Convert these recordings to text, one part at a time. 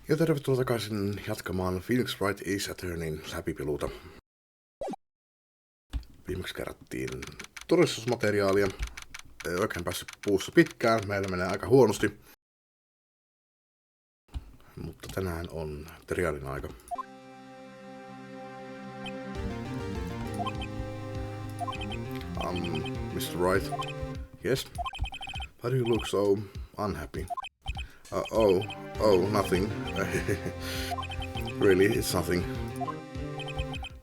Ja tervetuloa takaisin jatkamaan Phoenix Wright Ace Attorneyn läpipeluuta. Viimeksi kerättiin todistusmateriaalia. Ei oikein päässyt puussa pitkään, meillä menee aika huonosti. Mutta tänään on materiaalin aika. Mr. Wright. Yes? Why do you look so unhappy? Nothing. Really, it's nothing.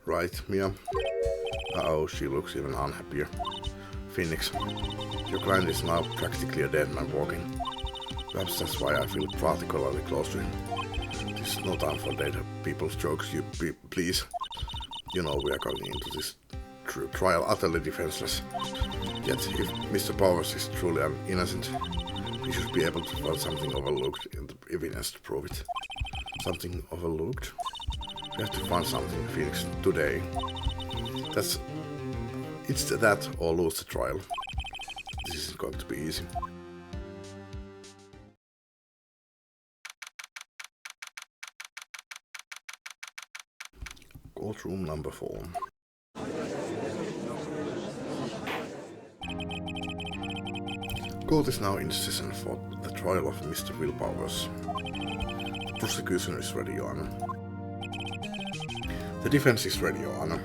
Right, Mia? She looks even unhappier. Phoenix, your client is now practically a dead man walking. Perhaps that's why I feel particularly close to him. This is no time for dead people's jokes, please. You know we are going into this trial utterly defenseless. Yet, if Mr. Powers is truly innocent, we should be able to find something overlooked in the evidence to prove it. Something overlooked? We have to find something, Phoenix, today. It's that or lose the trial. This isn't going to be easy. Courtroom number 4. Court is now in session for the trial of Mr. Will Powers. The prosecution is ready, Your Honor. The defense is ready, Your Honor.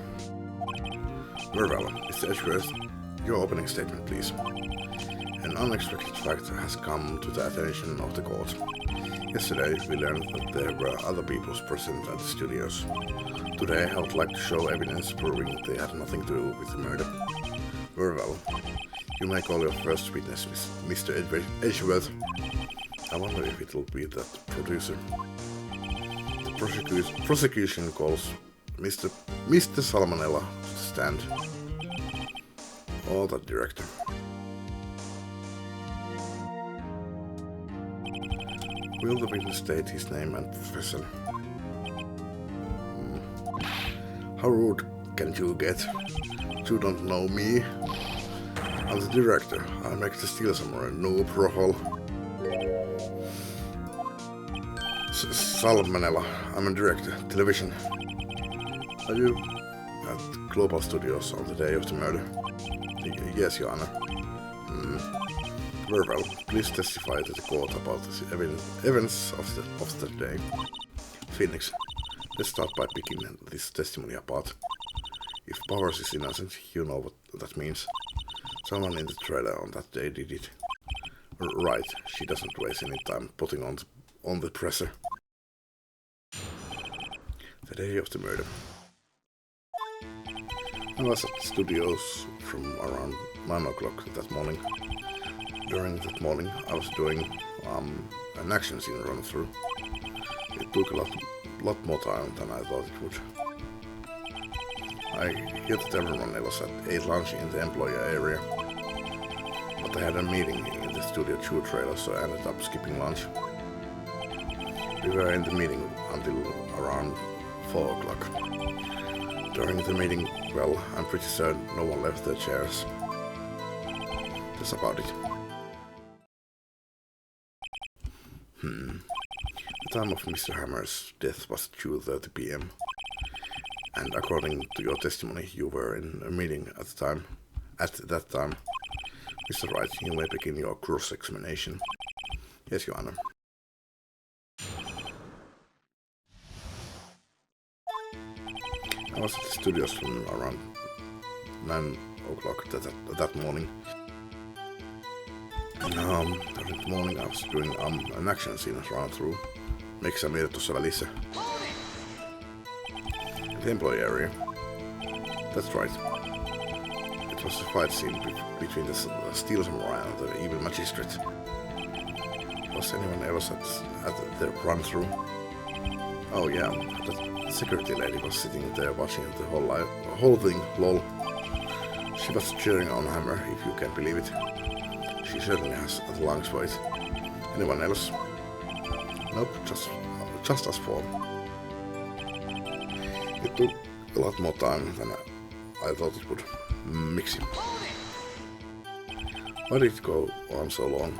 Very well, Mr. Edgeworth, your opening statement, please. An unexpected fact has come to the attention of the court. Yesterday, we learned that there were other people present at the studios. Today, I would like to show evidence proving they had nothing to do with the murder. Very well. You may call your first witness, Mr. Edgeworth. I wonder if it will be that producer. The prosecution calls Mr. Salmonella to the stand. Or that director. Will the witness state his name and profession? How rude can you get? You don't know me. I'm the director. I make the Steel Samurai noob role. Salmonella. I'm a director. Television. Are you at Global Studios on the day of the murder? Yes, Your Honor. Very well. Please testify to the court about the events of the day. Phoenix, let's start by picking this testimony apart. If Powers is innocent, you know what that means. Someone in the trailer on that day did it. Right, she doesn't waste any time putting on the pressure. The day of the murder. I was at the studios from around 9 o'clock that morning. During that morning, I was doing an action scene run through. It took a lot more time than I thought it would. I heard that everyone else ate lunch in the employee area, but I had a meeting in the Studio 2 trailer, so I ended up skipping lunch. We were in the meeting until around 4 o'clock. During the meeting, well, I'm pretty certain no one left their chairs. That's about it. The time of Mr. Hammer's death was 2:30 p.m. And according to your testimony, you were in a meeting at that time. Mr. Wright, you may begin your cross-examination. Yes, Your Honor. I was at the studios from around 9 o'clock that morning. And during the morning I was doing an action scene run through. Miksi sä mietit tuossa välissä? The employee area. That's right. It was a fight scene between the Steel Samurai and the evil magistrate. Was anyone else at the run-through? Oh yeah, the security lady was sitting there watching the whole thing, lol. She was cheering on Hammer, if you can believe it. She certainly has the lungs for it. Anyone else? Nope, just us 4. It took a lot more time than I thought it would. Miksi? Why did it go on so long?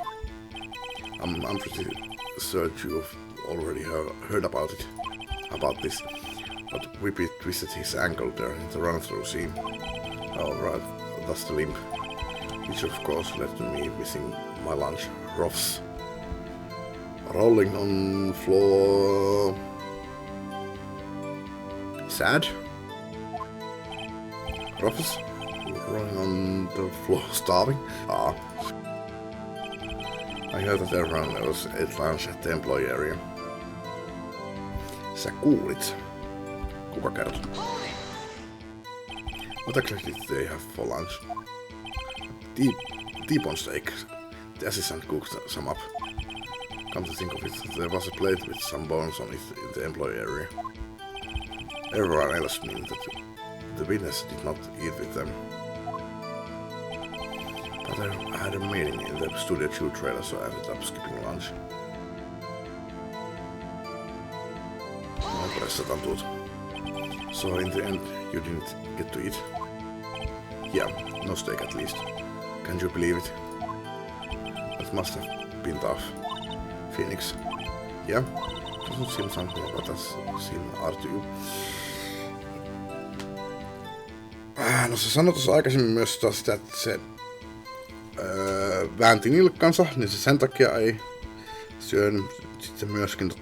I'm pretty certain already heard about this, but Whippy twisted his ankle during the run-through scene. Oh right, that's the limp. Which of course led to me missing my lunch. Ruffs rolling on floor. Sad? Ruffs rolling on the floor starving? Ah. I heard that everyone else ate lunch at the employee area. Sä kuulit. Kuka kertoi? What exactly did they have for lunch? T-bone steak. The assistant cooked some up. Come to think of it, there was a plate with some bones on it in the employee area. Everyone else knew that the witness did not eat with them. But I had a meeting in the Studio 2 trailer, so I ended up skipping lunch. No pressa tantut. So in the end, you didn't get to eat? Yeah, no steak at least. Can you believe it? That must have been tough. Phoenix. Yeah? Doesn't seem something about us seem hard to you. No se sanoi tuossa aikaisemmin myös sitä, että se väänti nilkkansa, niin se sen takia ei syönyt. Sitten myöskin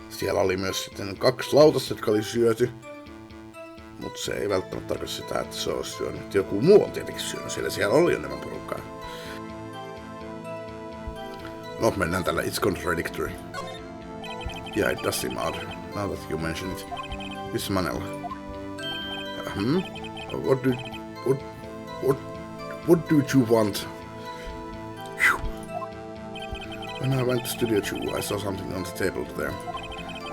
siellä oli myös sitten 2 lautasta, jotka oli syöty. Mutta se ei välttämättä tarkoita sitä, että se olisi syönyt. Joku muu on tietenkin syönyt, siellä oli enemmän porukkaa. No, mennään tällä It's Contradictory. Yeah, it does seem odd, now that you mention it. Miss Manella. What do you want? Whew. When I went to Studio 2, I saw something on the table there.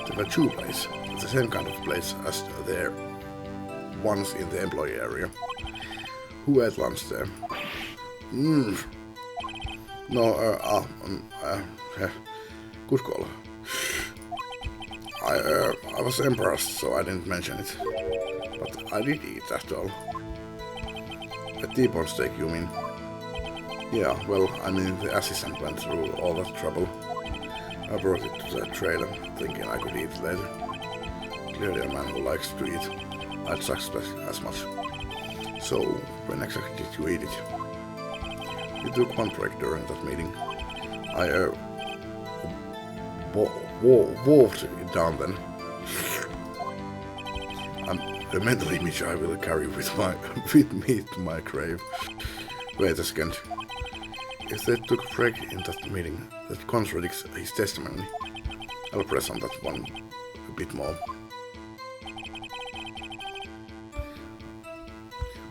There were 2 plates, the same kind of plates as there ones in the employee area. Who ate lunch there? No, good call. I was embarrassed, so I didn't mention it. But I did eat after all. A T-bone steak, you mean? Yeah, well, I mean, the assistant went through all that trouble. I brought it to the trailer, thinking I could eat later. Clearly a man who likes to eat. I'd suspect as much. So, when exactly did you eat it? We took one break during that meeting. I wolfed it down then. A mental image I will carry with me to my grave. Wait a second. If they took a break in that meeting, that contradicts his testimony. I'll press on that one a bit more.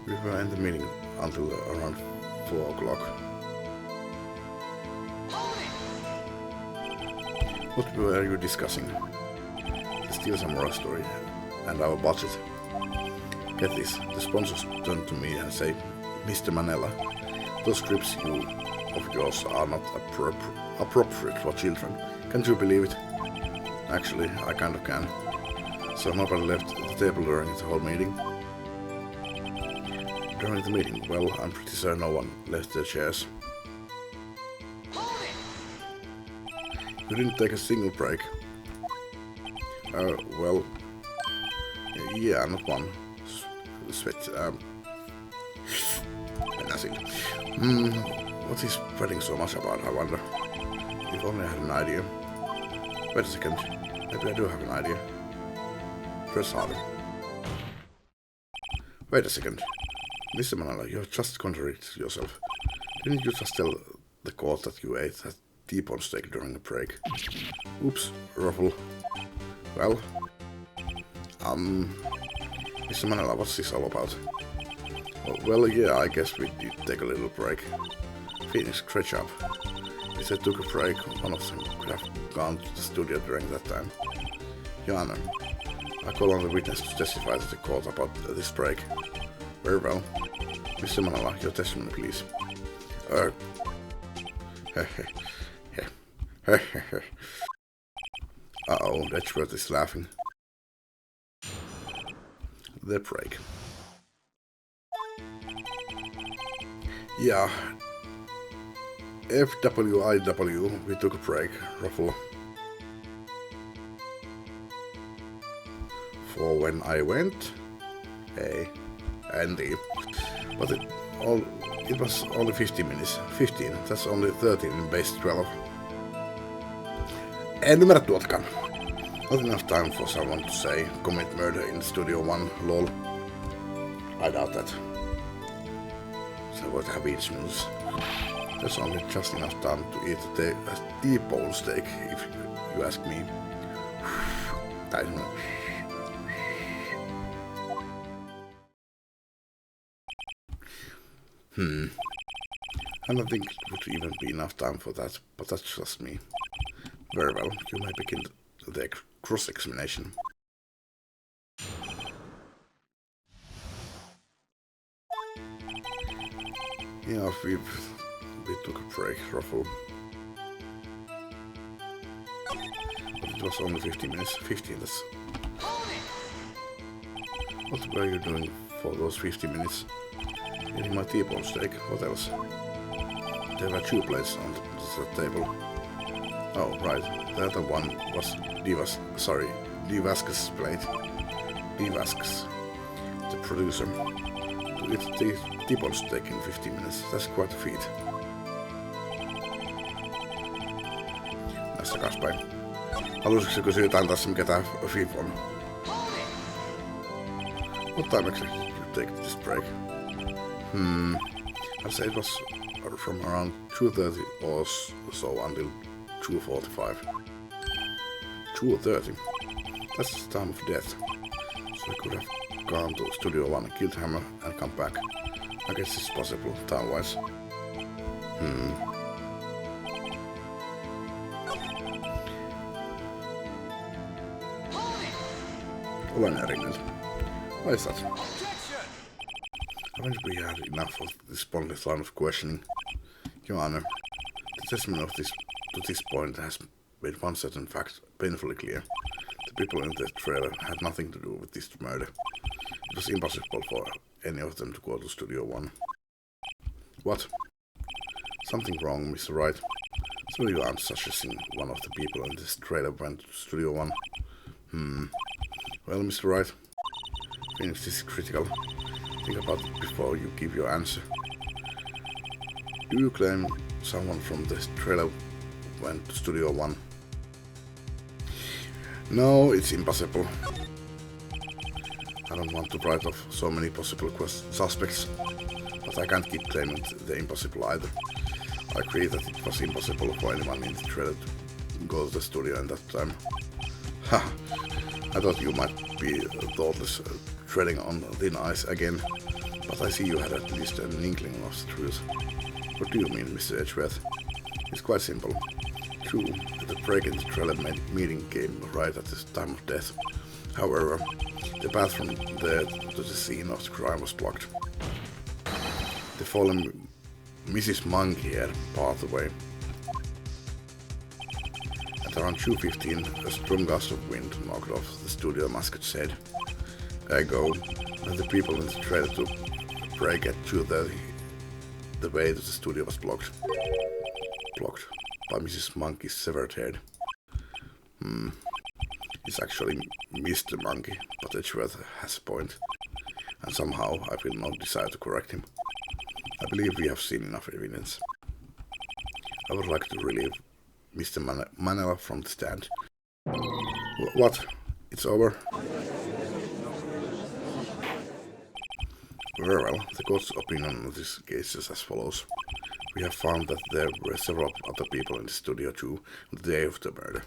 We were in the meeting until around 4 o'clock. What were you discussing? The Steel Samurai story and our budget. Get this, the sponsors turn to me and say, Mr. Manella, those scripts of yours are not appropriate for children. Can't you believe it? Actually, I kind of can. So nobody left the table during the whole meeting. During the meeting, well, I'm pretty sure no one left their chairs. You didn't take a single break. Well, yeah, not one. Sweat, nothing. What is spreading so much about, I wonder? If only I had an idea. Wait a second, maybe I do have an idea. Press harder. Wait a second. Mr. Manala, you have just contradicted yourself. Didn't you just tell the court that you ate that T-bone steak during a break? Oops, ruffle. Well, Mr. Manala, what's this all about? Well, yeah, I guess we did take a little break. Phoenix, great job. If they took a break, one of them could have gone to the studio during that time. Your Honor, I call on the witness to testify to the court about this break. Very well. Mr. Manala, your testimony, please. Uh-oh, Edgeworth is laughing. The break. Yeah. FWIW, we took a break, Ruffle. for when I went A and D. But it was only 15 minutes. 15, that's only 13 in base 12. En ymmärrä tuotkaan. Not enough time for someone to say commit murder in Studio 1, lol. I doubt that. Se voit tehdä 5 minuutissa. There's only just enough time to eat a T-bone steak, if you ask me. Tai I don't think it would even be enough time for that, but that's just me. Very well, you may begin the cross-examination. Yeah, we took a break, Ruffle. But it was only 15 minutes. 15, that's... What were you doing for those 15 minutes? Eating my T-bone steak, what else? There were 2 plates on the table. Oh, right, the other one was Divasc's plate. Divasc's, the producer. To eat the T-bone steak in 15 minutes, that's quite a feat. Näistä takaspäin. Haluaisitko kysyä jotain tässä, mikä tää FIF on? What time exactly did you take this break? I'd say it was from around 2:30 or so until 2:45. 2:30? That's the time of death. So I could have gone to Studio 1, killed Hammer, and come back. I guess it's possible, time-wise. Olen erinnyt. Why is that? Haven't we had enough of this pointless line of questioning? Your Honor, the testimony of this to this point has made one certain fact painfully clear. The people in the trailer had nothing to do with this murder. It was impossible for any of them to go to Studio 1. What? Something wrong, Mr. Wright. So you aren't suggesting one of the people in this trailer went to Studio 1? Well, Mr. Wright, Phoenix, this is critical. Think about it before you give your answer. Do you claim someone from this trailer went to Studio 1? No, it's impossible. I don't want to write off so many possible suspects, but I can't keep claiming the impossible either. I agree that it was impossible for anyone in the trailer to go to the studio at that time. Ha! I thought you might be thoughtless, treading on thin ice again, but I see you had at least an inkling of the truth. What do you mean, Mr. Edgeworth? It's quite simple. True, the break in the trailer meeting came right at the time of death. However, the path from there to the scene of the crime was blocked. The fallen Mrs. Monkey had passed away. At around 2:15, a strong gust of wind knocked off the studio mascot's head. Ergo, when the people in the trailer took a break at 2:30, the way to the studio was blocked. Blocked by Mrs. Monkey's severed head. It's actually Mr. Monkey, but Edgeworth has a point, and somehow I feel no desire to correct him. I believe we have seen enough evidence. I would like to relieve Mr. Manella from the stand. What? It's over? Very well, the court's opinion on this case is as follows. We have found that there were several other people in the studio too on the day of the murder.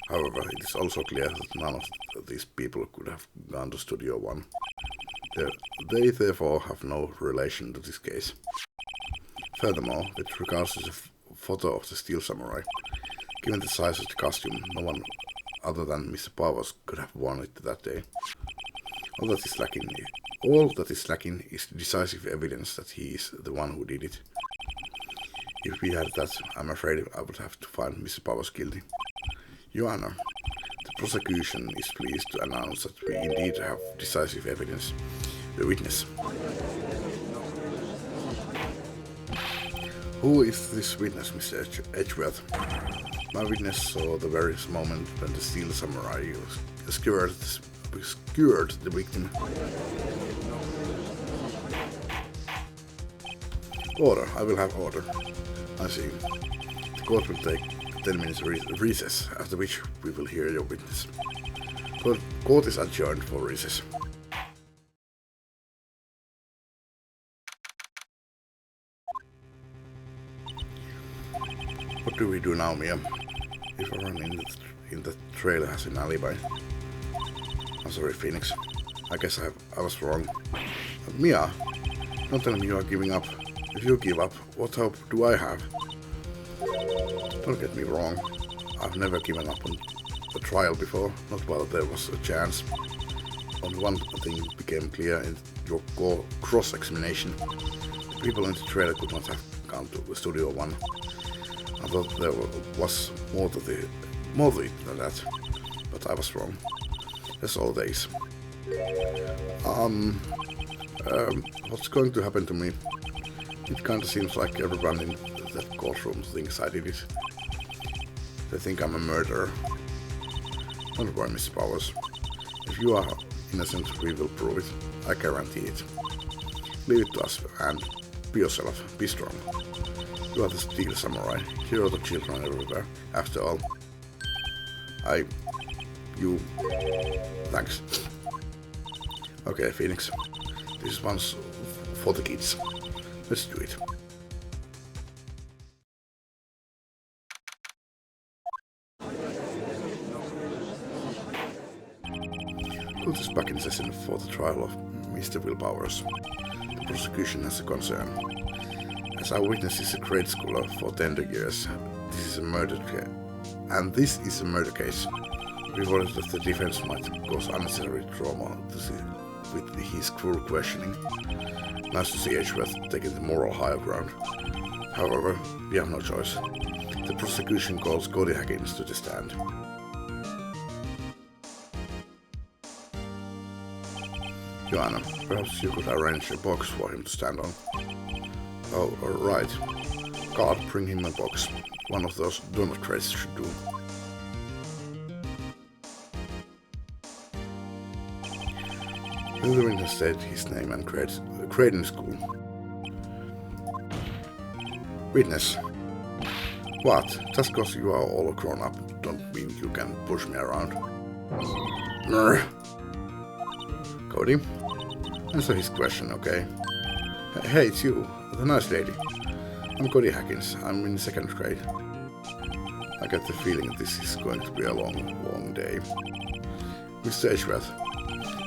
However, it is also clear that none of these people could have gone to Studio 1. They therefore have no relation to this case. Furthermore, with regards to the photo of the Steel Samurai, given the size of the costume, no one other than Mr. Powers could have worn it that day. All that is lacking is decisive evidence that he is the one who did it. If we had that, I'm afraid I would have to find Mr. Powers guilty. Your Honor, the prosecution is pleased to announce that we indeed have decisive evidence. The witness. Who is this witness, Mr. Edgeworth? My witness saw the very moment when the Steel Samurai skewered obscured the victim. Order, I will have order. I see. The court will take 10 minutes recess, after which we will hear your witness. Court is adjourned for recess. What do we do now, Mia? If everyone in the trailer has an alibi. I'm sorry, Phoenix. I guess I was wrong. Mia, don't tell me you are giving up. If you give up, what hope do I have? Don't get me wrong. I've never given up on a trial before, not while there was a chance. Only one thing became clear in your cross-examination. The people in the trailer could not have gone to Studio 1. I thought there was more to it than that, but I was wrong. That's all days. What's going to happen to me? It kinda seems like everyone in that courtroom thinks I did it. They think I'm a murderer. Don't worry, Mr. Powers. If you are innocent, we will prove it. I guarantee it. Leave it to us and be yourself. Be strong. You are the steel samurai, hero to children everywhere. After all, thanks. Okay, Phoenix. This one's for the kids. Let's do it. Court is back in session for the trial of Mr. Will Powers. The prosecution has a concern. As our witness is a grade schooler for 10 years, this is a murder case. We worry that the defense might cause unnecessary trauma with his cruel questioning. Nice to see Edgeworth taking the moral higher ground. However, we have no choice. The prosecution calls Cody Haggins to the stand. Joanna, perhaps you could arrange a box for him to stand on. Oh, right. God, bring him a box. One of those donut trays should do. Will the witness state his name and grade in school? Witness. What? Just cause you are all grown up, don't mean you can push me around. Brr. Cody? Answer his question, okay? Hey, it's you, the nice lady. I'm Cody Haggins. I'm in 2nd grade. I get the feeling this is going to be a long day. Mr. Edgeworth,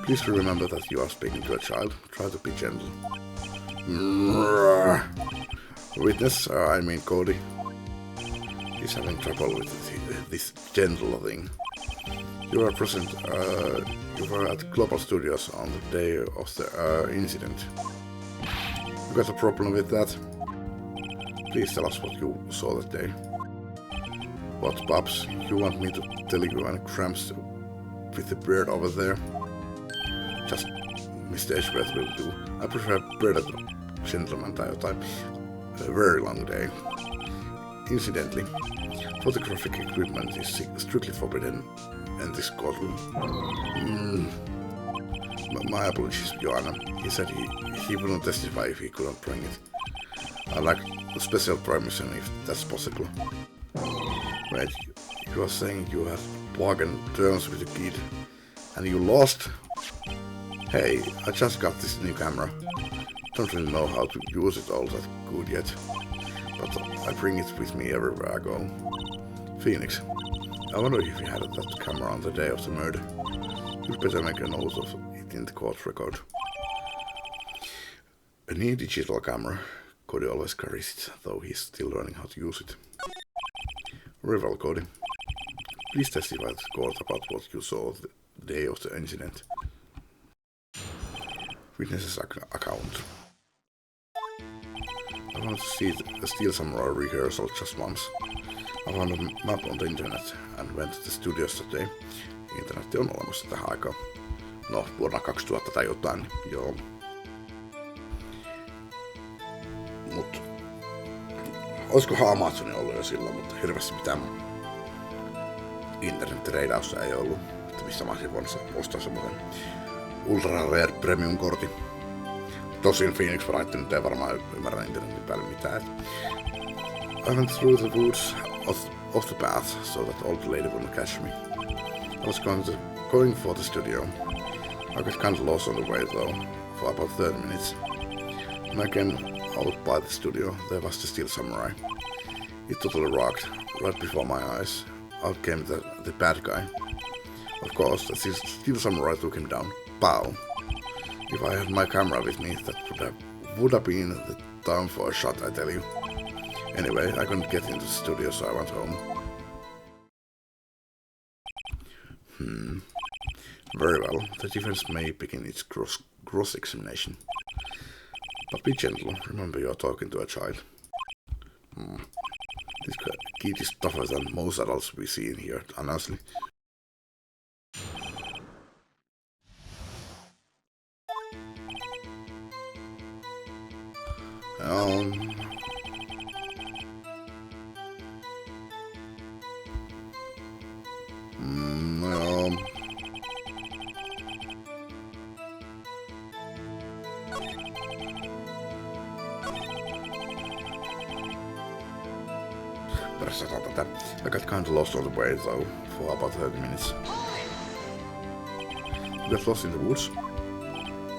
please remember that you are speaking to a child. Try to be gentle. Witness, I mean Cody. He's having trouble with this gentle thing. You are present. You were at Global Studios on the day of the incident. You got a problem with that? Please tell us what you saw that day. What, Babs? You want me to tell you any cramps with the beard over there? Just Mr. Edgeworth will do. I prefer bearded gentleman type. A very long day. Incidentally, photographic equipment is strictly forbidden in this courtroom. My apologies, Joanna. He said he wouldn't testify if he couldn't bring it. I'd like a special permission if that's possible. Wait, you are saying you had bargain terms with the kid and you lost? Hey, I just got this new camera. Don't really know how to use it all that good yet, but I bring it with me everywhere I go. Phoenix, I wonder if you had that camera on the day of the murder. You'd better make a note of it in the court record. A new digital camera. Cody always carries it, though he's still learning how to use it. Very well, Cody. Please testify to the court about what you saw the day of the incident. Witness's account. I wanted to see the Steel Samurai rehearsal just once. I found a map on the internet and went to the studios that day. Internet on olemassa tähän aikaan. No, vuonna 2000 tai jotain, joo. Mut olisikohan Amazonin ollut jo silloin, mutta hirveästi mitään internet-treidaussa ei ollut, että missä mä olisin voinut ostaa semmoisen ultra rare premium kortin. Tosin Phoenix Wright nyt ei varmaan ymmärrä internetin päälle mitään. I went through the woods off the path so that old lady wouldn't catch me. I was going for the studio. I got kind of lost on the way though, for about 30 minutes. When I came out by the studio, there was the Steel Samurai. It totally rocked, right before my eyes. Out came the bad guy. Of course, the Steel Samurai took him down. Pow! If I had my camera with me, that would have been the time for a shot, I tell you. Anyway, I couldn't get into the studio, so I went home. Very well, the defense may begin its cross-examination. But be gentle, remember you're talking to a child. This kid is tougher than most adults we see in here, honestly. I got kinda lost on the way though, for about 30 minutes. You got lost in the woods?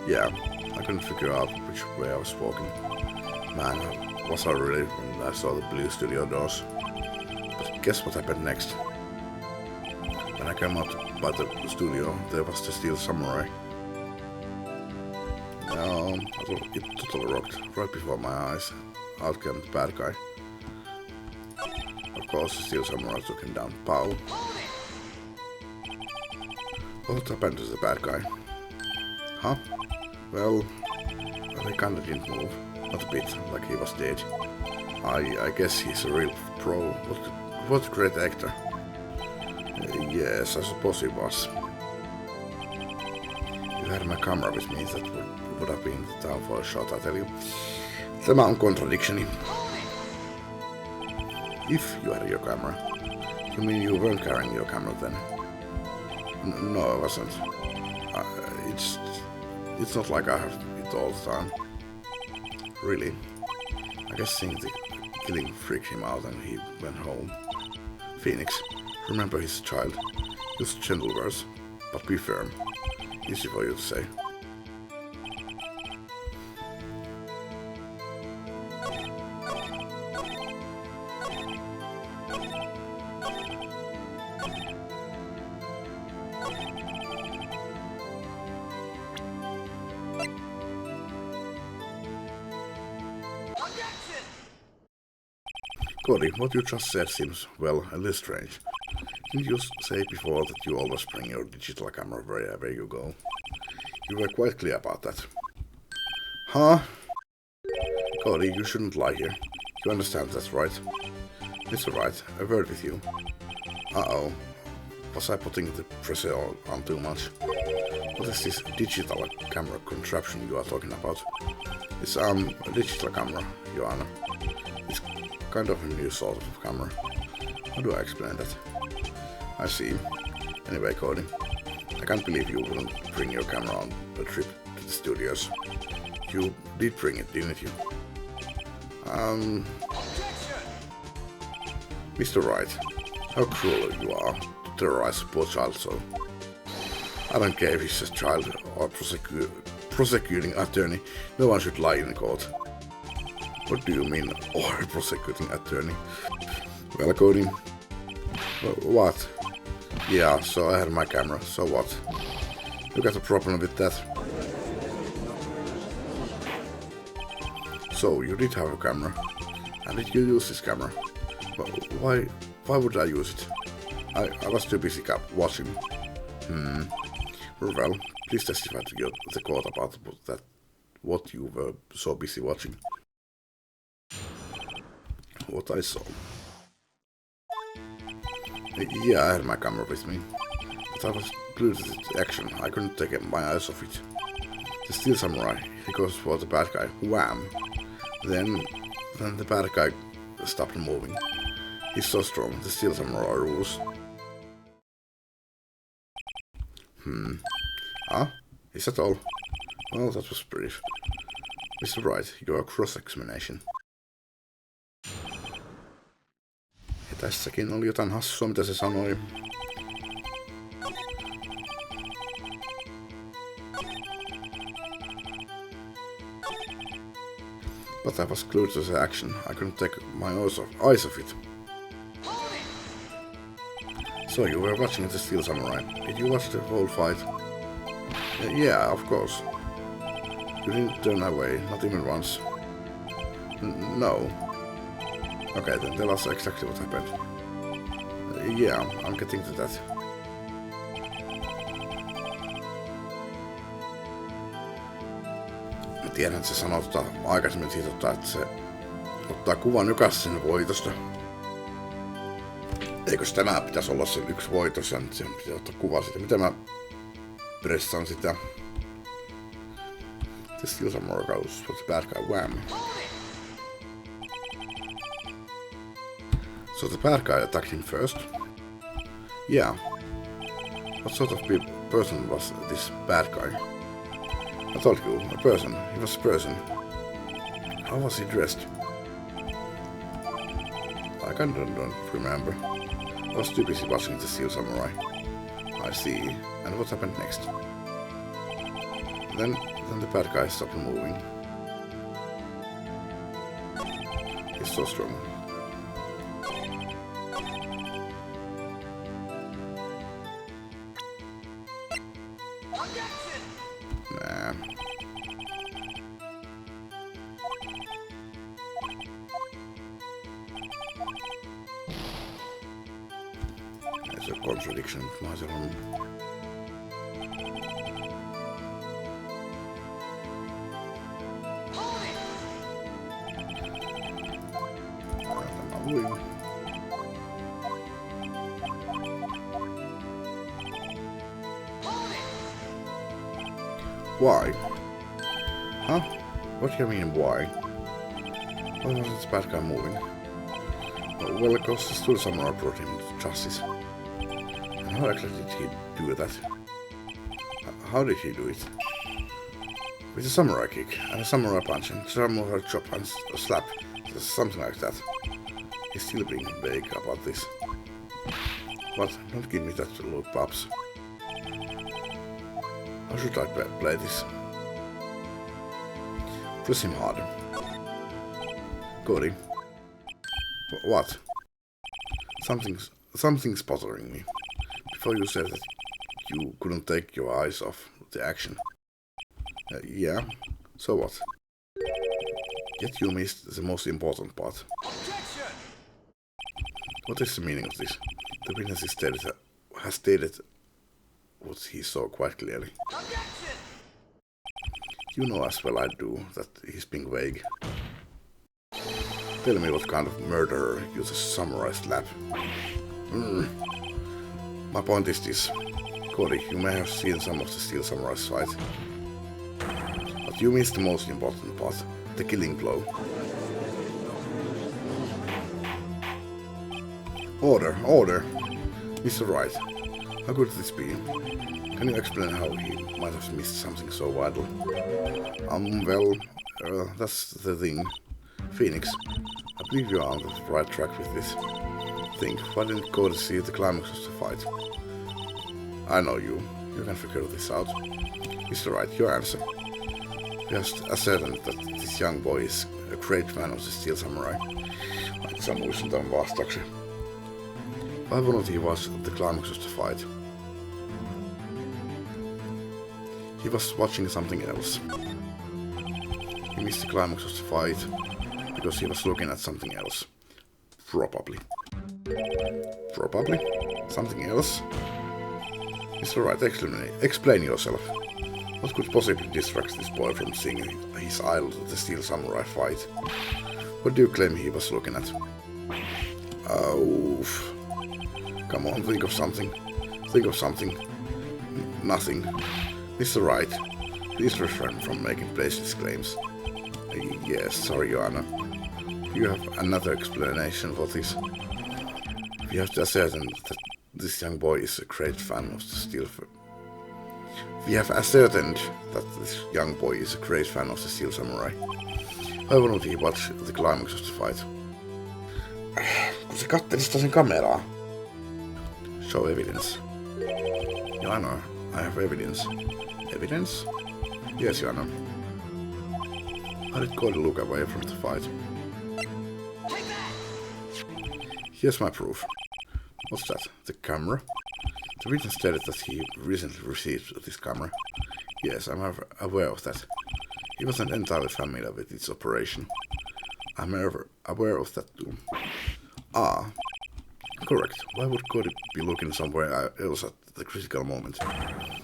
Yeah, I couldn't figure out which way I was walking. Man, was I really when I saw the blue studio doors. But guess what happened next? When I came out by the studio, there was the Steel Samurai. It totally rocked, right before my eyes. Out came the bad guy. Of course, the Steel Samurai took him down. Pow! What happened to the bad guy? Huh? Well, he kinda didn't move. Not a bit, like he was dead. I guess he's a real pro. What a great actor. Yes, I suppose he was. If I had my camera with me, that would have been the time for a shot, I tell you. Tämä on contradictioni. If you had your camera. You mean you weren't carrying your camera then? No, I wasn't. It's not like I have it all the time. Really? I guess seeing the killing freaked him out and he went home. Phoenix, remember he's a child. Use gentle words, but be firm. Easy for you to say. Cody, what you just said seems, well, a little strange. Didn't you say before that you always bring your digital camera wherever you go? You were quite clear about that. Huh? Cody, you shouldn't lie here. You understand that's right. Mr. Wright, a word with you. Uh-oh. Was I putting the pressure on too much? What is this digital camera contraption you are talking about? It's a digital camera, Joanna. It's kind of a new sort of camera. How do I explain that? I see. Anyway, Cody, I can't believe you wouldn't bring your camera on a trip to the studios. You did bring it, didn't you? Mr. Wright, how cruel you are to terrorize a poor child so. I don't care if he's a child or prosecuting attorney, no one should lie in court. What do you mean, or prosecuting attorney? Well, Cody. What? Yeah, so I had my camera, so what? You got a problem with that? So, you did have a camera. And did you use this camera? But why would I use it? I was too busy watching. Well, please testify to the court about that. What you were so busy watching. What I saw. Yeah, I had my camera with me, but I was glued to the action. I couldn't take my eyes off it. The Steel Samurai, he goes for the bad guy. Wham! Then the bad guy stopped moving. He's so strong, the Steel Samurai rules. Ah, is that all? Well, that was brief. Mr. Wright, your cross-examination. Ja tässäkin oli jotain hassua, mitä se sanoi. But I was glued to the action. I couldn't take my eyes off it. So you were watching the Steel Samurai. Did you watch the whole fight? Yeah, of course. You didn't turn away, not even once. No. Okay, then tell us exactly what happened. Yeah, I'm getting to that. Mä tiedän, että se sanoo aikaisemmin siitä, että se ottaa kuvan jokaisen voitosta. Eikös tänään pitäisi olla se yksi voitos ja nyt sen pitää ottaa kuva siitä. Miten mä pressaan sitä? There's still some more goes for the bad guy. Wham! So the bad guy attacked him first? Yeah. What sort of person was this bad guy? I told you, a person. He was a person. How was he dressed? I kind of don't remember. I was too busy watching the Steel Samurai. I see. And what happened next? Then the bad guy stopped moving. He's so strong. Nah. There's a contradiction with myself. Why? Huh? What do you mean, why? Why wasn't this bad guy moving? Well, because the Steel Samurai brought him to justice. And how exactly did he do that? How did he do it? With a samurai kick, and a samurai punch, and a samurai chop, and a slap. Something like that. He's still being vague about this. But don't give me that look, Pops. How should I play this? Press him harder. Cody. What? Something's bothering me. Before you said that you couldn't take your eyes off the action. Yeah? So what? Yet you missed the most important part. Objection! What is the meaning of this? The witness has stated what he saw quite clearly. Objection! You know as well I do that he's being vague. Tell me what kind of murderer uses samurai slap. My point is this. Cody, you may have seen some of the Steel Samurai's fight. But you missed the most important part. The killing blow. Order! Mr. Wright, how could this be? Can you explain how he might have missed something so vital? Well, that's the thing. Phoenix, I believe you are on the right track with this. Think, why didn't Cody see the climax of the fight? I know you. You can figure this out. Mr. Wright, your answer. Just ascertain that this young boy is a great fan of the Steel Samurai. Sä muistin tämän vastauksen. Why wouldn't he watch the climax of the fight? He was watching something else. He missed the climax of the fight because he was looking at something else. Probably. Something else? Mr. Wright, explain yourself. What could possibly distract this boy from seeing his idol to the Steel Samurai fight? What do you claim he was looking at? Oh, come on, think of something. Nothing. Mr. Wright, please refrain from making baseless claims. Yes, sorry, Joanna. You have another explanation for this. You have to ascertain that this young boy is a great fan of the Steel We have ascertained that this young boy is a great fan of the Steel Samurai. Why wouldn't he watch the climax of the fight? Kun se katteli sitä sen kameraa. Show evidence. Your Honor, I have evidence. Evidence? Yes, Your Honor. How did Cody look away from the fight? Here's my proof. What's that? The camera? The witness stated that he recently received this camera. Yes, I'm aware of that. He wasn't entirely familiar with its operation. I'm aware of that too. Ah, correct. Why would Cody be looking somewhere else at the critical moment?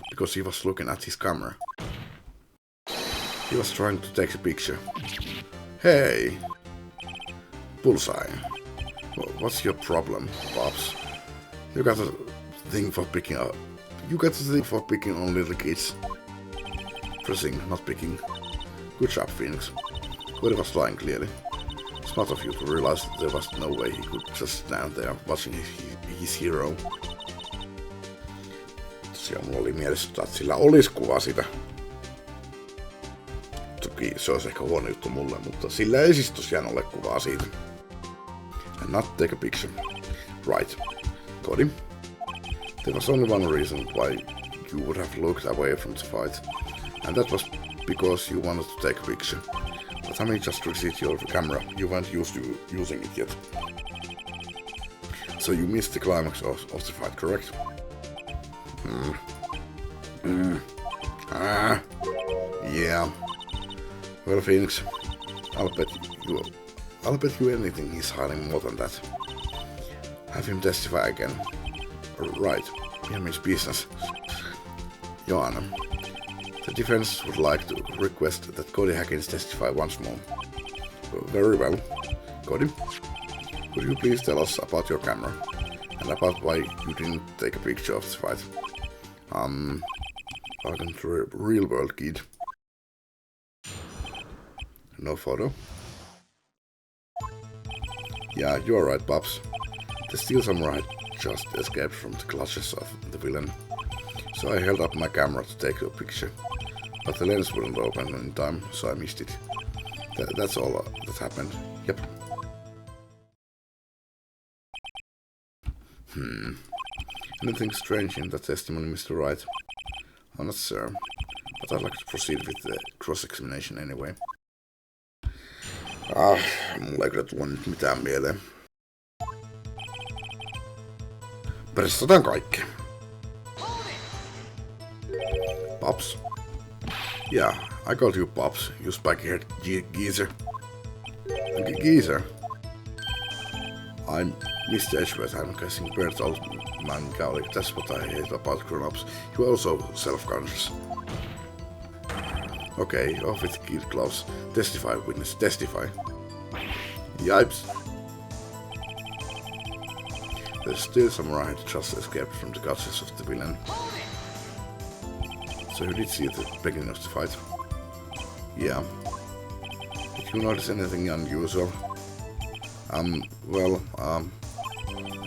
Because he was looking at his camera. He was trying to take a picture. Hey! Bullseye. What's your problem, Pops? You got a thing for picking up. You got a thing for picking on little kids. Pressing, not picking. Good job, Phoenix. Cody was lying clearly. Smart of you to realize that there was no way he could just stand there watching his hero. Tosiaan mulla oli mielessä, että sillä olisi kuva siitä. Toki se olisi ehkä huono juttu mulle, mutta sillä ei siis tosiaan ole kuvaa siitä. And not take a picture. Right. Cody. There was only one reason why you would have looked away from the fight. And that was because you wanted to take a picture. But having just received your camera, you weren't used to using it yet. So you missed the climax of the fight, correct? Yeah. Well, Phoenix, I'll bet you anything he's hiding more than that. Have him testify again. Right, he means business. Your Honor, the defense would like to request that Cody Hackins testify once more. Very well. Cody, could you please tell us about your camera? And about why you didn't take a picture of this fight? Welcome to real world, kid. No photo? Yeah, you're right, Pops. The Steel Samurai just escaped from the clutches of the villain. So I held up my camera to take a picture. But the lens wouldn't open in time, so I missed it. That's all that happened. Yep. Anything strange in that testimony, Mr. Wright? I'm not sure, but I'd like to proceed with the cross-examination anyway. Mulla ei kyllä tule nyt mitään mieleen. Pressataan kaikki. Pops. Yeah, I called you Pops, you spiky-haired geezer. Geezer? I'm Mr. Edgeworth, I'm guessing Bert old man Gowlick. That's what I hate about grown-ups. You're also self-conscious. Okay, off with kid gloves. Testify, witness, testify. Yipes. The Steel Samurai had just escaped from the clutches of the villain. So you did see the beginning of the fight? Yeah. Did you notice anything unusual? I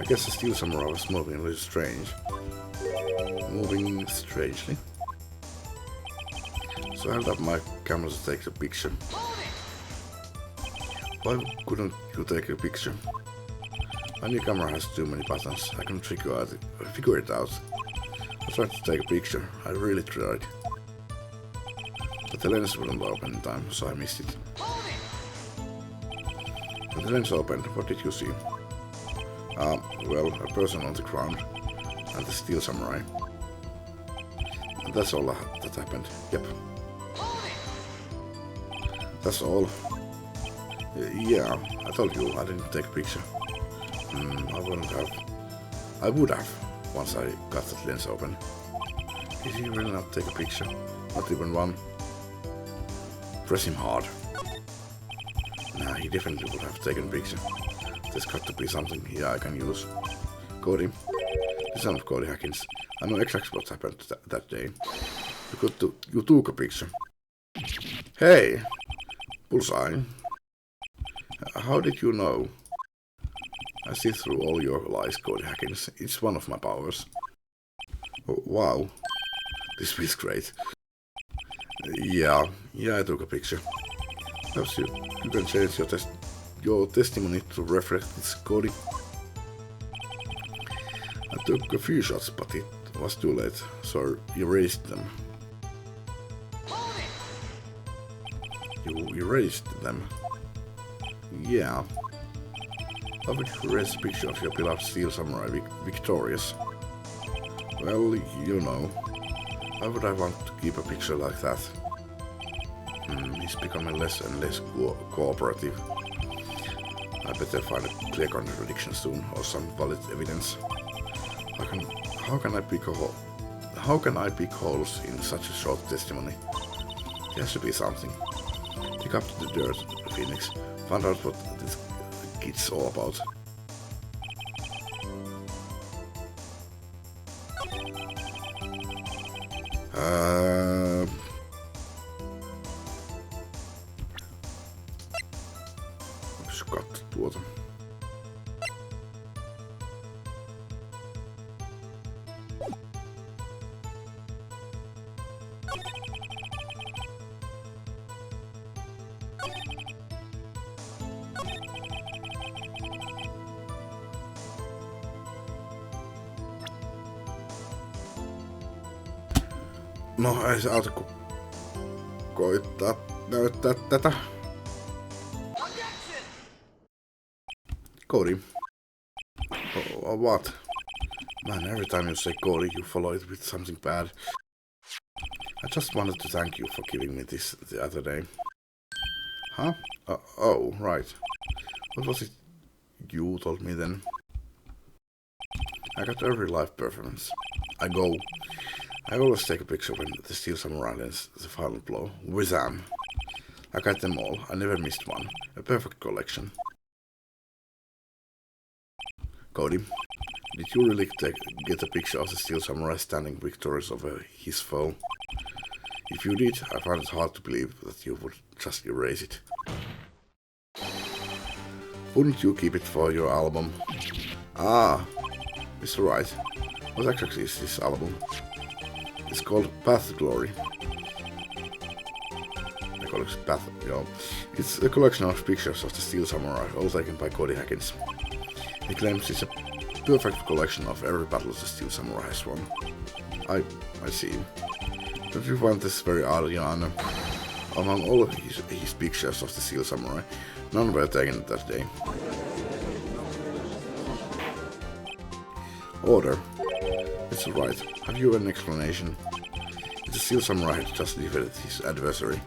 guess the Steel Samurai was moving a little strange. Moving strangely. So I held up my camera to take a picture. Why couldn't you take a picture? My new camera has too many buttons, I can figure it out. I tried to take a picture, I really tried. But the lens wouldn't open in time, so I missed it. When the lens opened, what did you see? Well, a person on the ground, and the Steel Samurai. And that's all that happened, yep. That's all. Yeah, I told you I didn't take a picture. I would have, once I got that lens open. Did he really not take a picture? Not even one? Press him hard. Nah, he definitely would have taken a picture. There's got to be something here I can use. Cody. The son of Cody Hackins. I know exactly what happened that day. You took a picture. Hey! Bullseye. How did you know? I see through all your lies, Cody Hackins. It's one of my powers. Oh, wow. This feels great. Yeah, I took a picture. Perhaps you can change your testimony to reflect this, Cody. I took a few shots, but it was too late, so I erased them. You erased them? Yeah. How would you erase a picture of your beloved Steel Samurai victorious? Well, you know. Why would I want to keep a picture like that? He's becoming less and less cooperative. I better find a clear contradiction soon, or some valid evidence. How can I pick holes in such a short testimony? There has to be something. Pick up the dirt, Phoenix. Find out what this kid's all about. Onks katso tuota? No, ei se auta, kun koittaa näyttää tätä. Cody. What? Man, every time you say Cody, you follow it with something bad. I just wanted to thank you for giving me this the other day. Huh? Oh, right. What was it you told me then? I got every live performance. I always take a picture when the Steel Samurai lands the final blow. Wizam! I got them all. I never missed one. A perfect collection. Cody, did you really get a picture of the Steel Samurai standing victorious over his foe? If you did, I find it hard to believe that you would just erase it. Wouldn't you keep it for your album? Ah, Mr. Wright. What exactly is this album? It's called Path to Glory. I call it Path, It's a collection of pictures of the Steel Samurai, all taken by Cody Hackins. He claims it's a perfect collection of every battle the Steel Samurai has won. I see. Don't you find this very odd, Joanna? Among all of his pictures of the Steel Samurai, none were taken that day. Order. It's alright. Have you an explanation? If the Steel Samurai had just defeated his adversary,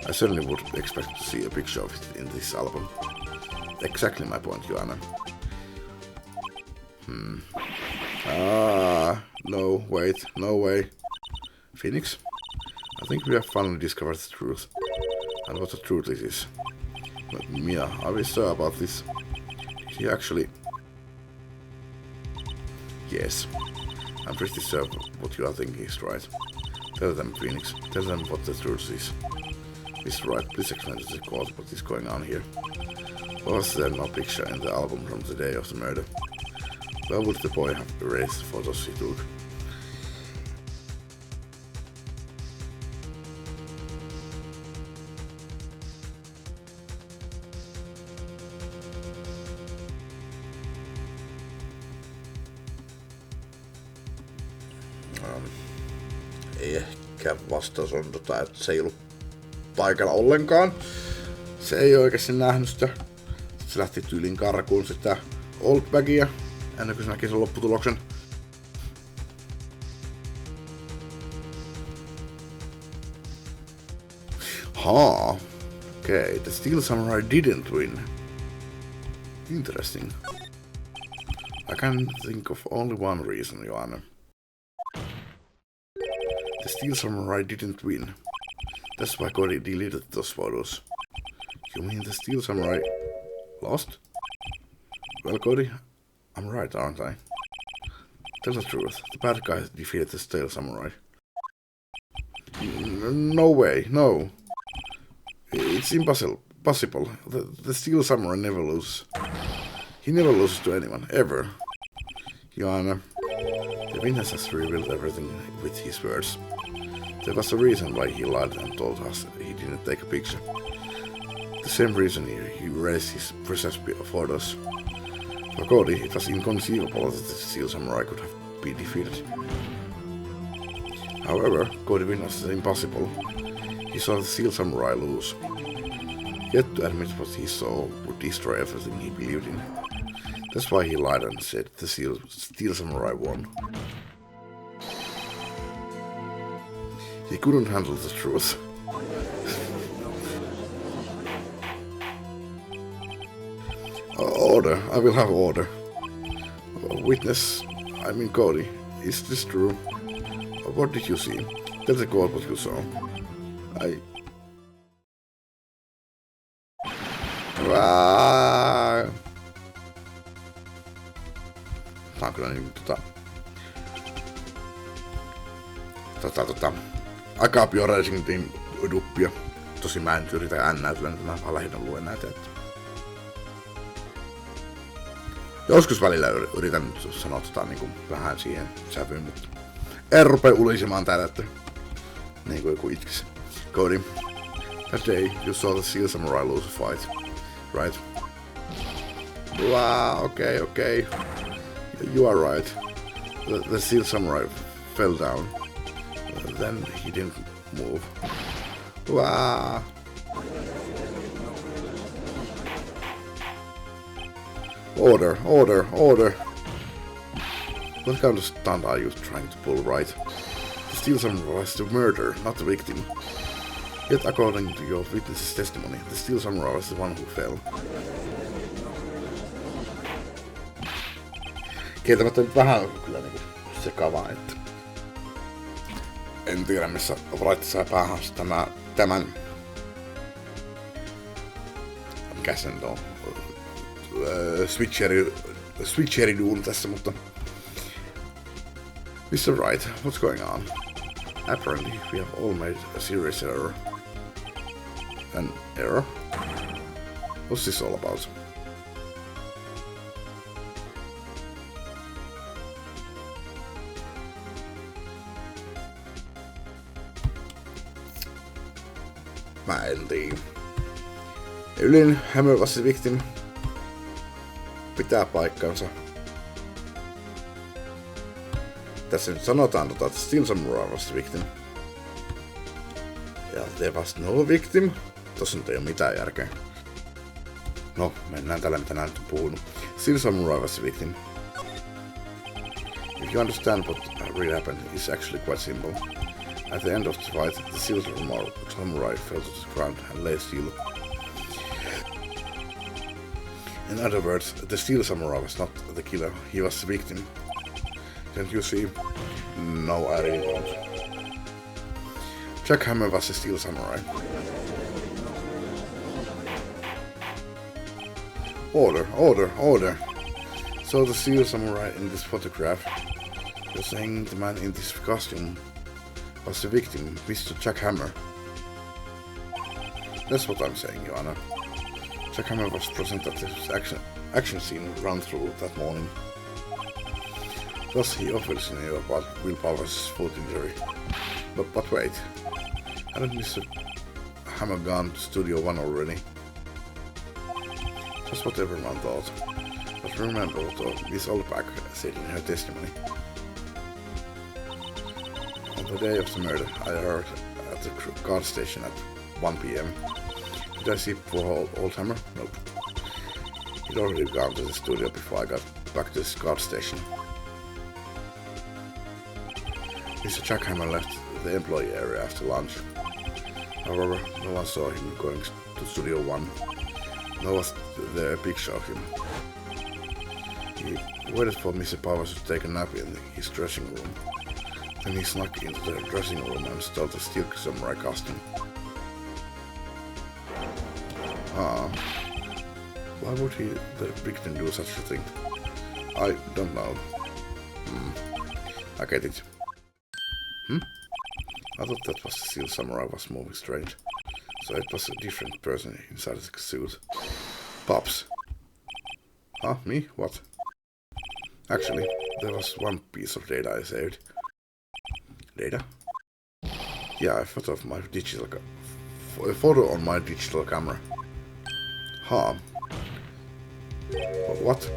I certainly would expect to see a picture of it in this album. Exactly my point, Joanna. No, wait, no way. Phoenix? I think we have finally discovered the truth. And what the truth is. But Mia, are we sure about this? Did he actually... Yes. I'm pretty sure what you are thinking is right. Tell them, Phoenix. Tell them what the truth is. Mr. Wright, please explain to the court what is going on here. Why was there no picture in the album from the day of the murder? Why would the boy have erased the photos he took? Ehkä vastaus on että se ei ollut paikalla ollenkaan. Se ei oikeasti nähnyt sitä. Se lähti tyylin karkuun sitä oldbagia ennen kuin se näki sen lopputuloksen. Okay, the Steel Samurai didn't win. Interesting. I can think of only one reason, Joanna. The Steel Samurai didn't win. That's why Cody deleted those photos. You mean the Steel Samurai lost? Well, Cody, I'm right, aren't I? Tell the truth. The bad guy defeated the Steel Samurai. No way, no. It's impossible. The Steel Samurai never loses. He never loses to anyone, ever. Joanna, The witness has revealed everything with his words. There was a reason why he lied and told us he didn't take a picture. The same reason he raised his precise photos. For Cody, it was inconceivable that the Steel Samurai could have been defeated. However, Cody witnessed the impossible. He saw the Steel Samurai lose. Yet to admit what he saw would destroy everything he believed in. That's why he lied and said the Steel Samurai won. He couldn't handle the truth. Order, I will have order. Witness, I mean Cody, is this true? What did you see? Tell the court what you saw. Tää on kyllä niin aika Pure Team duppia. Tosi mä en yritä näytellä, että mä vaan lähinnä luen näitä. Joskus välillä yritän sanoa niinku vähän siihen sävyyn, mutta en rupea ulisemaan täällä, että niinku joku itkisi. Cody, that day you saw the Steel Samurai lose a fight, right? Wow, okay. You are right. The Steel Samurai fell down. Then he didn't move. Wow. Order. What kind of stunt are you trying to pull, right? The Steel Samurai was the murderer, not the victim. Yet according to your witness's testimony, the Steel Samurai was the one who fell. Kieltämättä nyt vähän kyllä niinku sekavaa, että en tiedä missä Wright sai päähänsä tämän mikä se nyt on switcheri-duun tässä, mutta Mr. Wright, what's going on? Apparently we have all made a serious error. An error? What's this all about? Mä en tiedä. Ylin Hammer was the victim. Pitää paikkansa. Tässä nyt sanotaan että Steel Samurai was the victim. Ja there was no victim. Tossa nyt ei oo mitään järkeä. No, mennään tällä mitä nää nyt on puhunut. Steel Samurai was the victim. If you understand what really happened, it's actually quite simple. At the end of the fight, the Steel Samurai fell to the ground and lay still. In other words, the Steel Samurai was not the killer, he was the victim. Can't you see? No, I really don't. Jack Hammer was the Steel Samurai. Order! So the Steel Samurai in this photograph, you're saying the man in this costume was the victim, Mr. Jack Hammer. That's what I'm saying, Your Honor. Jack Hammer was present at this action scene run-through that morning. Thus he obviously knew about Will Power's foot injury. But wait, hadn't Mr. Hammer gone to Studio 1 already? Just what everyone thought. But remember what Miss Olpak said in her testimony. On the day of the murder, I heard at the guard station at 1 p.m. Did I see poor old Hammer? Nope. He'd already gone to the studio before I got back to the guard station. Mr. Jack Hammer left the employee area after lunch. However, no one saw him going to Studio 1. Nor was there a picture of him. He waited for Mr. Powers to take a nap in his dressing room. Then he snuck into the dressing room and stole the Steel Samurai costume. Why would the victim do such a thing? I don't know. I get it. I thought that was the Steel Samurai was moving strange. So it was a different person inside the suit. Pops. Huh? Me? What? Actually, there was one piece of data I saved. Data? Yeah, a photo of my digital a photo on my digital camera. Huh. What?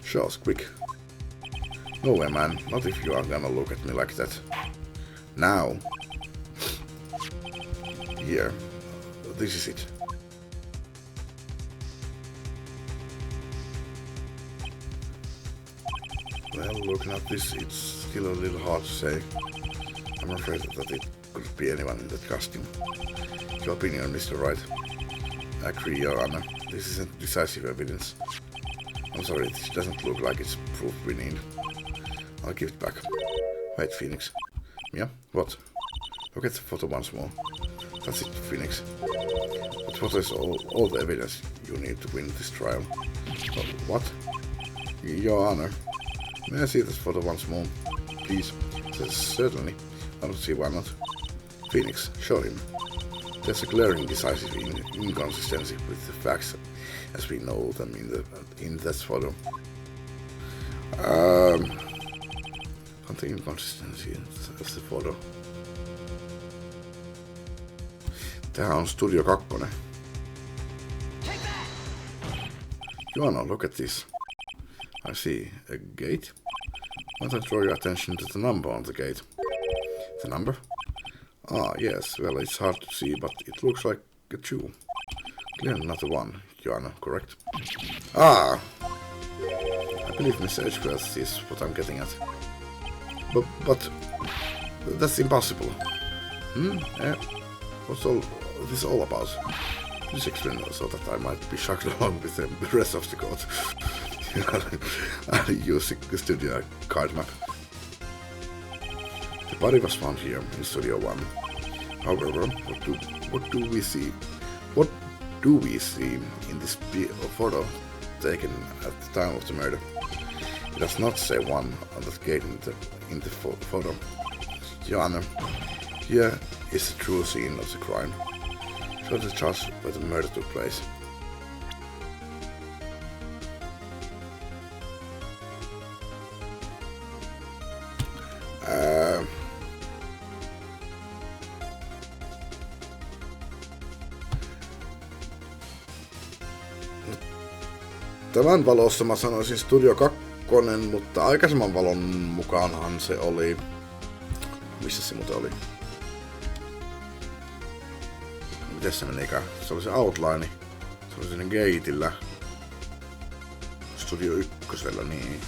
Show us quick. No way, man. Not if you are gonna look at me like that. Now. Here. This is it. Well, looking at this, it's still a little hard to say. I'm afraid that it could be anyone in that costume. Your opinion, Mr. Wright. Agree, Your Honor. This isn't decisive evidence. I'm sorry, this doesn't look like it's proof we need. I'll give it back. Wait, Phoenix. Yeah? What? Look at the photo once more. That's it, Phoenix. That photo is all the evidence you need to win this trial. What? Your Honor. May I see this photo once more? Please. Certainly. I don't see why not. Phoenix, show him. There's a glaring decisive inconsistency with the facts as we know them in that photo. Something inconsistency in the photo. Tää on Studio 2. Joanna, look at this. I see a gate. Might I draw your attention to the number on the gate? The number? Ah, yes, well, it's hard to see, but it looks like a 2. Clearly not a 1, Joanna, correct? Ah! I believe Mr. Edgeworth is what I'm getting at. But that's impossible. What's all this all about? Please explain so that I might be shocked along with the rest of the code. I'll use the studio card map. The body was found here in Studio 1. However, what do we see? What do we see in this photo taken at the time of the murder? It does not say 1 on the gate in the photo. Your Honor, here is the true scene of the crime. Show the chart where the murder took place. Tämän valossa mä sanoisin Studio 2, mutta aikaisemman valon mukaanhan se oli... Missä se muuten oli? Miten se menikään? Se oli se outline. Se oli siinä gateillä. Studio 1, niin.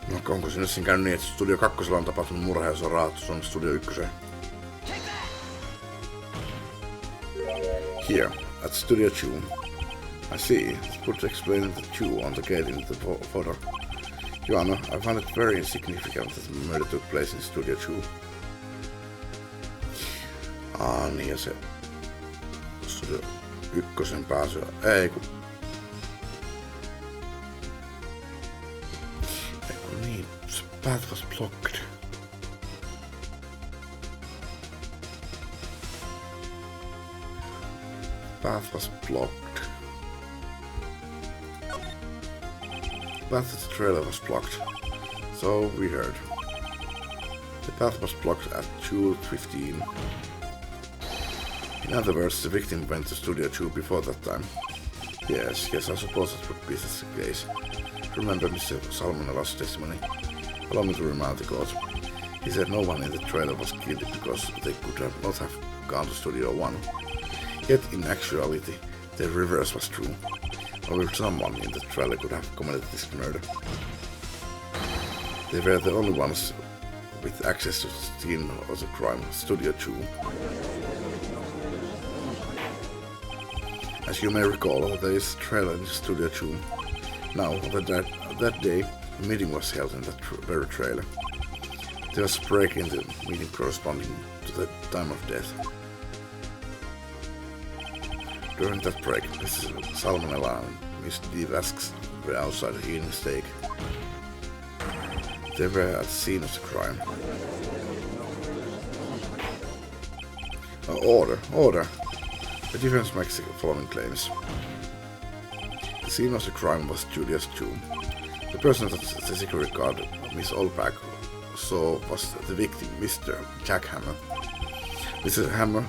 No onko se nyt siinä käynyt niin, että Studio 2 on tapahtunut murha ja se on raahattu tuonne Studio 1? Here, at Studio 2. I see. It would explain the 2 on the gate in the photo. Joanna, I find it very insignificant that the murder took place in Studio 2. Niin ja se Studio 1 pääsy. Ei kun niin, the path was blocked. Path was blocked. Path to the trailer was blocked. So we heard. The path was blocked at 2:15. In other words, the victim went to Studio 2 before that time. Yes, I suppose that would be the case. Remember Mr. Salmonello's testimony? Allow me to remind the court. He said no one in the trailer was killed because they could not have gone to Studio 1. Yet in actuality, the reverse was true. Or someone in the trailer could have committed this murder. They were the only ones with access to the scene of the crime, Studio 2. As you may recall, there is a trailer in Studio 2. Now, that day, a meeting was held in that very trailer. There was a break in the meeting corresponding to the time of death. During that break, Mrs. Salmonella and Miss Divasks were outside eating steak. They were at the scene of the crime. Order! The defense makes the following claims. The The scene of the crime was Julia's tomb. The person that the security guard, Miss Olbach, saw was the victim, Mr. Jack Hammer. Mr. Hammer,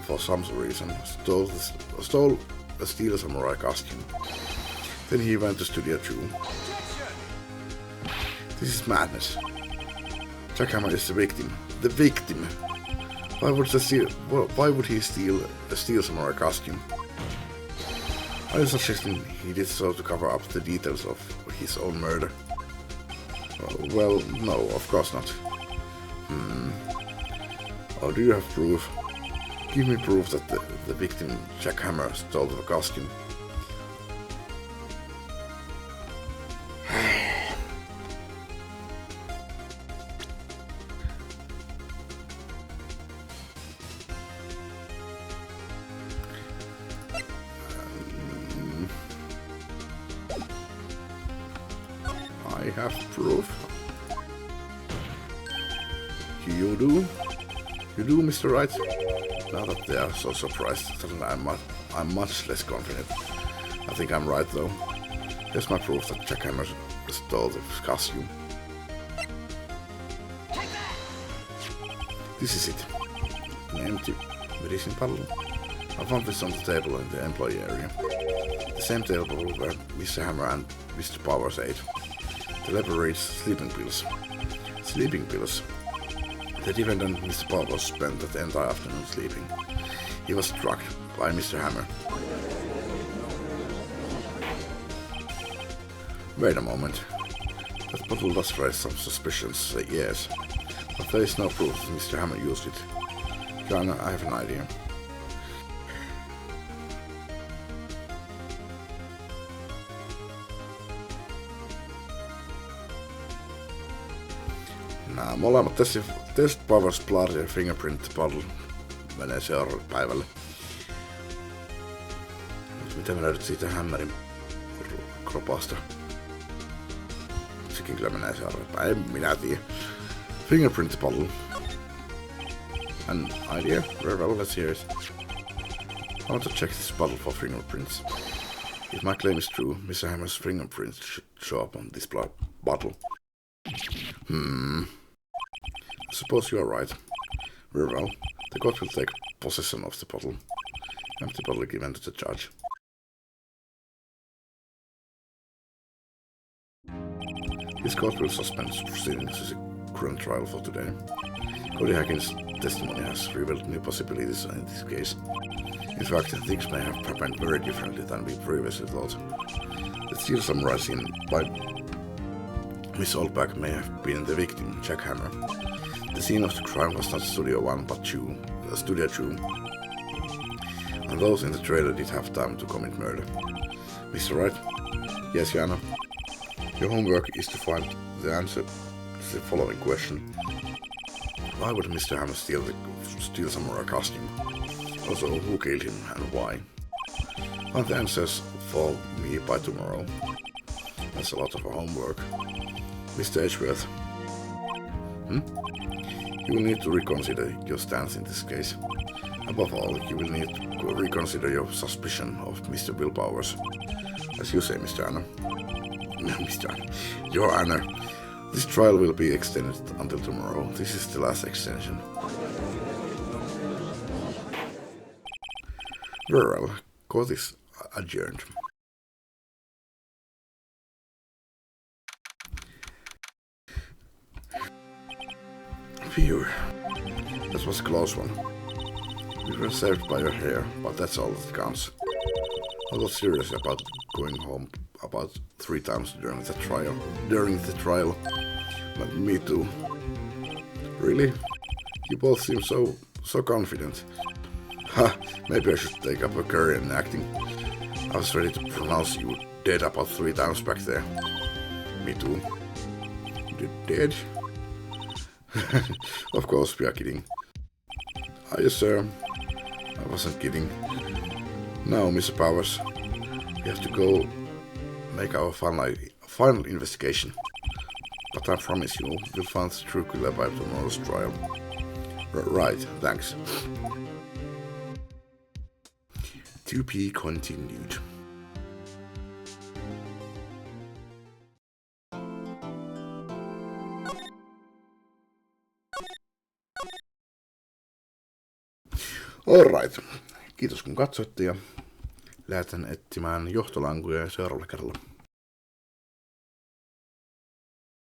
for some reason, stole a steel samurai costume. Then he went to Studio 2. This is madness. Jack Hammer is the victim. The victim! Why would he steal a steel samurai costume? Are you suggesting he did so to cover up the details of his own murder? Well, no, of course not. Oh, do you have proof? Give me proof that the victim, Jack Hammer, stole the costume. I have proof. You do? You do, Mr. Wright? Now that they are so surprised, suddenly I'm much less confident. I think I'm right, though. Here's my proof that Jack Hammer stole the costume. This is it. An empty medicine bottle. I found this on the table in the employee area. The same table where Mr. Hammer and Mr. Powers ate. The label reads sleeping pills. Sleeping pills. The defendant, Mr. Powers, spent the entire afternoon sleeping. He was struck by Mr. Hammer. Wait a moment. That bottle does raise some suspicions, yes. But there is no proof that Mr. Hammer used it. Joanna, I have an idea. Nämä molemmat test Powers Blood ja Fingerprint Bottle menee seuraavalle päivälle. Mitä me löydät siitä Hammerin kropasta? Sekin kyllä menee seuraavalle päivälle. En minä tiedä. Fingerprint Bottle. An idea? Very well, let's hear it. I want to check this bottle for fingerprints. If my claim is true, Mr. Hammer's fingerprints should show up on this bottle. I suppose you are right. Very well. The court will take possession of the bottle. Empty bottle given to the judge. This court will suspend proceedings to the current trial for today. Cody Hagen's testimony has revealed new possibilities in this case. In fact, things may have happened very differently than we previously thought. The steel samurai seen by Miss Oldback may have been the victim, Jack Hammer. The scene of the crime was not Studio 1 but Studio 2. And those in the trailer did have time to commit murder. Mr. Wright? Yes, Joanna? Your homework is to find the answer to the following question. Why would Mr. Hammer steal the steel samurai costume? Also, who killed him and why? Find the answers for me by tomorrow. That's a lot of homework. Mr. Edgeworth. You will need to reconsider your stance in this case. Above all, you will need to reconsider your suspicion of Mr. Will Powers. As you say, Mr. Anna. Mr. Anna. Your Honor. This trial will be extended until tomorrow. This is the last extension. Very well. Court is adjourned. Phew. That was a close one. We were saved by your hair, but that's all that counts. I was serious about going home about 3 times during the trial. But me too. Really? You both seem so confident. Ha! Maybe I should take up a career in acting. I was ready to pronounce you dead about 3 times back there. Me too. Dead? Of course, we are kidding. Are you sure? I wasn't kidding. Now, Mr. Powers, we have to go make our final investigation. But I promise you, we'll find the true killer by tomorrow's trial. Right, thanks. To be continued. Alright. Kiitos kun katsoitte ja lähdetään etsimään johtolankuja seuraavalla kerralla.